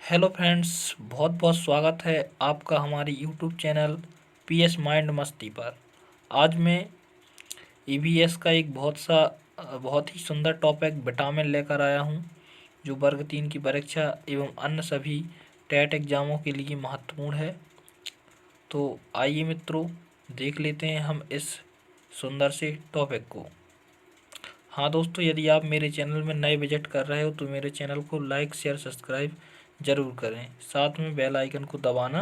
Hello friends, बहुत बहुत स्वागत है आपका हमारे यूट्यूब चैनल पीएस माइंड मस्ती पर। आज मैं ईवीएस का एक बहुत ही सुंदर टॉपिक विटामिन लेकर आया हूं, जो वर्ग 3 की परीक्षा एवं अन्य सभी टेट एग्जामों के लिए महत्वपूर्ण है। तो आइए मित्रों, देख लेते हैं हम इस सुंदर से टॉपिक को। हाँ दोस्तों, यदि आप मेरे चैनल में नए विजिट कर रहे हो तो मेरे चैनल को लाइक शेयर सब्सक्राइब ज़रूर करें, साथ में बेल आइकन को दबाना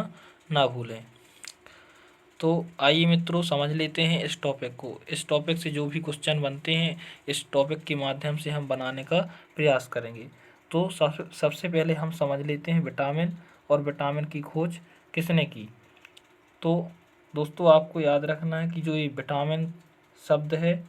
ना भूलें। तो आइए मित्रों, समझ लेते हैं इस टॉपिक को। इस टॉपिक से जो भी क्वेश्चन बनते हैं, इस टॉपिक के माध्यम से हम बनाने का प्रयास करेंगे। तो सबसे पहले हम समझ लेते हैं विटामिन और विटामिन की खोज किसने की। तो दोस्तों, आपको याद रखना है कि जो ये विटामिन शब्द है,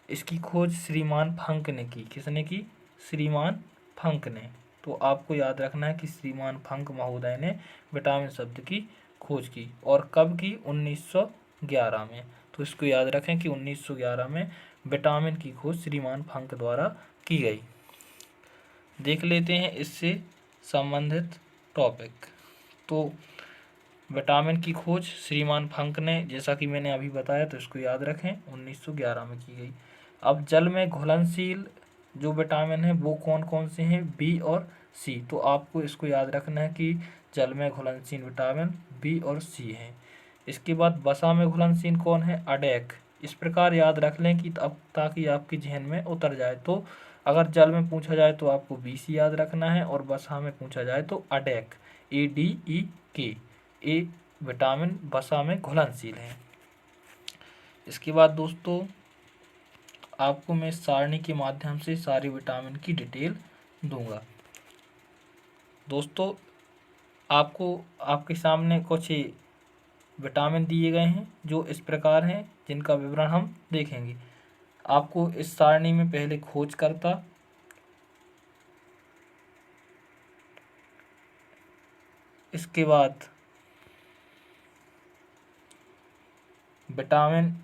इसकी खोज श्रीमान फंक ने की। किसने की? श्रीमान फंक ने। तो आपको याद रखना है कि श्रीमान फंक महोदय ने विटामिन शब्द की खोज की। और कब की? 1911 में। तो इसको याद रखें कि 1911 में विटामिन की खोज श्रीमान फंक द्वारा की गई। देख लेते हैं इससे संबंधित टॉपिक। तो विटामिन की खोज श्रीमान फंक ने, जैसा कि मैंने अभी बताया, तो इसको याद रखें 1911 में की गई। अब जल में घुलनशील जो विटामिन है वो कौन कौन से हैं? बी और सी। तो आपको इसको याद रखना है कि जल में घुलनशील विटामिन बी और सी हैं। इसके बाद वसा में घुलनशील कौन है? अडेक। इस प्रकार याद रख लें कि अब ताकि आपके जहन में उतर जाए। तो अगर जल में पूछा जाए तो आपको बी सी याद रखना है, और वसा में पूछा जाए तो अडेक, ADEK। ए विटामिन वसा में घुलनशील है। इसके बाद दोस्तों, आपको मैं सारणी के माध्यम से सारे विटामिन की डिटेल दूंगा। दोस्तों, आपको आपके सामने कुछ विटामिन दिए गए हैं जो इस प्रकार हैं, जिनका विवरण हम देखेंगे। आपको इस सारणी में पहले खोजकर्ता, इसके बाद विटामिन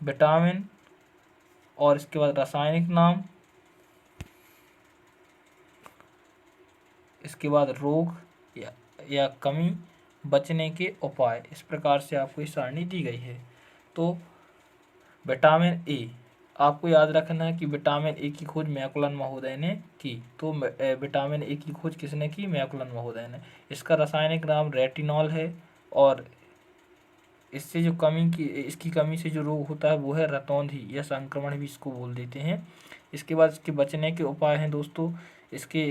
विटामिन और इसके बाद रासायनिक नाम, इसके बाद रोग या कमी, बचने के उपाय। इस प्रकार से आपको इस सारणी दी गई है। तो विटामिन ए, आपको याद रखना है कि विटामिन ए की खोज मैकुलन महोदय ने की। तो विटामिन ए की खोज किसने की? मैकुलन महोदय ने। इसका रासायनिक नाम रेटिनॉल है, और इससे जो इसकी कमी से जो रोग होता है वो है रतौंधी या संक्रमण भी इसको बोल देते हैं। इसके बाद इसके बचने के उपाय हैं दोस्तों। इसके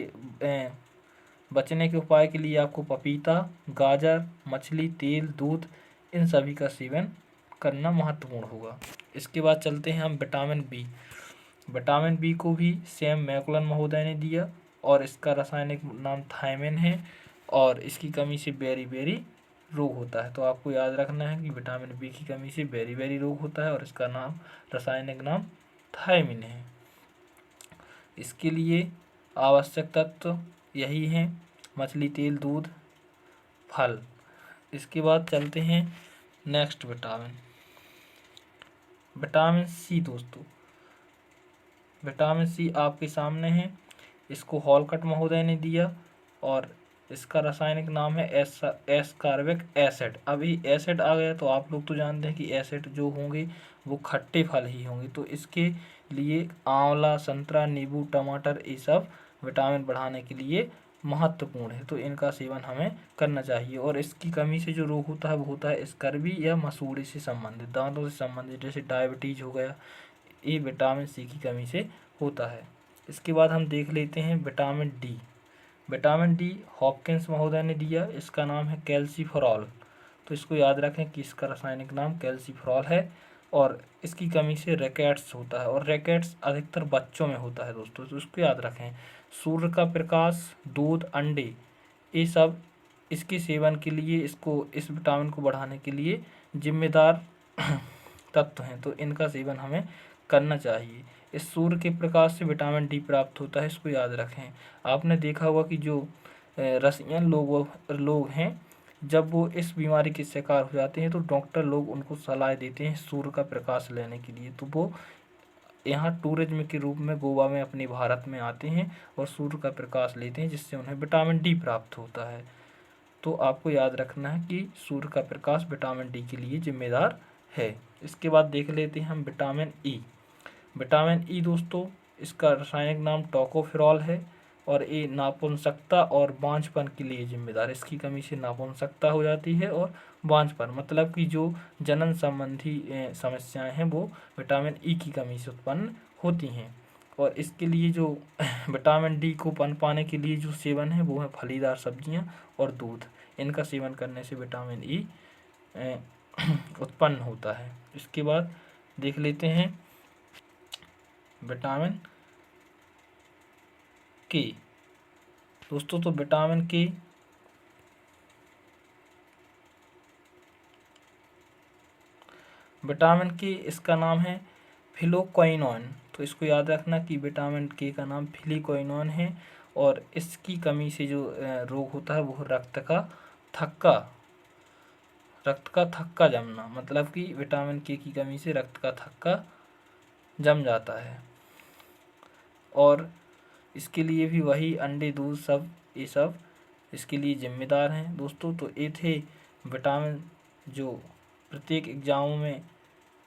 बचने के उपाय के लिए आपको पपीता, गाजर, मछली, तेल, दूध, इन सभी का सेवन करना महत्वपूर्ण होगा। इसके बाद चलते हैं हम विटामिन बी। विटामिन बी को भी सेम मैकुलन महोदय ने दिया, और इसका रासायनिक नाम थायमिन है, और इसकी कमी से बेरी बेरी रोग होता है। तो आपको याद रखना है कि विटामिन बी की कमी से बेरी बेरी रोग होता है, और इसका रासायनिक नाम थायमिन है। इसके लिए आवश्यक तत्व यही हैं: मछली, तेल, दूध, फल। इसके बाद चलते हैं नेक्स्ट विटामिन, विटामिन सी। दोस्तों, विटामिन सी आपके सामने है। इसको हॉलकट महोदय ने दिया, और इसका रासायनिक नाम है एस्कॉर्बिक एसिड। अभी एसिड आ गया तो आप लोग तो जानते हैं कि एसिड जो होंगे वो खट्टे फल ही होंगे। तो इसके लिए आंवला, संतरा, नींबू, टमाटर, ये सब विटामिन बढ़ाने के लिए महत्वपूर्ण है। तो इनका सेवन हमें करना चाहिए। और इसकी कमी से जो रोग होता है वो होता है स्कर्वी या मसूड़े से संबंधित, दांतों से संबंधित, जैसे डायबिटीज हो गया, ये विटामिन सी की कमी से होता है। इसके बाद हम देख लेते हैं vitamin D. Vitamin D Hopkins महोदय ने दिया। इसका नाम है कैल्सीफेरॉल। तो इसको याद रखें कि इसका रासायनिक नाम कैल्सीफेरॉल है, और इसकी कमी से रैकेट्स होता है, और रैकेट्स अधिकतर बच्चों में होता है दोस्तों। तो इसको याद रखें। सूर्य का प्रकाश, दूध, अंडे, ये सब इसके सेवन के लिए, इस विटामिन को बढ़ाने के लिए जिम्मेदार तत्व हैं। तो इनका सेवन हमें करना चाहिए। इस सूर्य के प्रकाश से विटामिन डी प्राप्त होता है, इसको याद रखें। आपने देखा होगा कि जो रसियन लोग हैं, जब वो इस बीमारी के शिकार हो जाते हैं तो डॉक्टर लोग उनको सलाह देते हैं सूर्य का प्रकाश लेने के लिए। तो वो यहाँ टूरिज्म के रूप में गोवा में अपने भारत में आते हैं और सूर्य का प्रकाश लेते हैं, जिससे उन्हें विटामिन डी प्राप्त होता है। तो आपको याद रखना है कि सूर्य का प्रकाश विटामिन डी के लिए जिम्मेदार है। इसके बाद देख लेते हैं हम विटामिन ई। विटामिन ई दोस्तों, इसका रासायनिक नाम टोकोफेरॉल है और ये नापुंसकता और बांझपन के लिए जिम्मेदार है। इसकी कमी से नापुंसकता हो जाती है और बांझपन, मतलब कि जो जनन संबंधी समस्याएं हैं वो विटामिन ई की कमी से उत्पन्न होती हैं। और इसके लिए जो विटामिन डी को पाने के लिए जो सेवन है वो है फलीदार सब्जियां और दूध। इनका सेवन करने से विटामिन ई उत्पन्न होता है। इसके बाद देख लेते हैं विटामिन के। दोस्तों तो विटामिन के इसका नाम है फिलोक्विनोन। तो इसको याद रखना कि विटामिन के का नाम फिलोक्विनोन है और इसकी कमी से जो रोग होता है वो रक्त का थक्का जमना, मतलब कि विटामिन के की कमी से रक्त का थक्का जम जाता है। और इसके लिए भी वही अंडे दूध ये सब इसके लिए जिम्मेदार हैं दोस्तों। तो ये थे विटामिन जो प्रत्येक एग्जामों में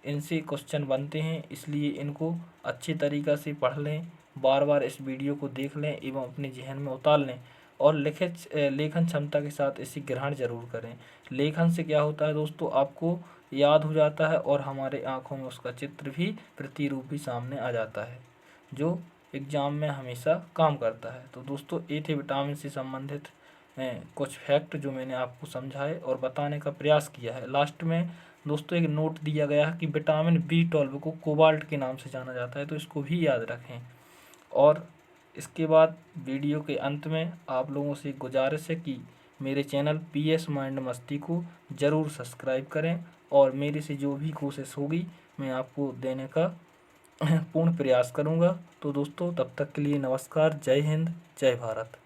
इनसे क्वेश्चन बनते हैं, इसलिए इनको अच्छे तरीक़ा से पढ़ लें, बार बार इस वीडियो को देख लें एवं अपने जहन में उतार लें और लेखन क्षमता के साथ इसे ग्रहण जरूर करें। लेखन से क्या होता है दोस्तों, आपको याद हो जाता है और हमारे आँखों में उसका चित्र भी प्रतिरूप भी सामने आ जाता है, जो एग्ज़ाम में हमेशा काम करता है। तो दोस्तों ये थे विटामिन से संबंधित कुछ फैक्ट जो मैंने आपको समझाए और बताने का प्रयास किया है। लास्ट में दोस्तों एक नोट दिया गया है कि विटामिन B12 को कोबाल्ट के नाम से जाना जाता है, तो इसको भी याद रखें। और इसके बाद वीडियो के अंत में आप लोगों से गुजारिश है कि मेरे चैनल PS माइंड मस्ती को ज़रूर सब्सक्राइब करें और मेरे से जो भी कोशिश होगी मैं आपको देने का पूर्ण प्रयास करूंगा। तो दोस्तों तब तक के लिए नमस्कार, जय हिंद, जय भारत।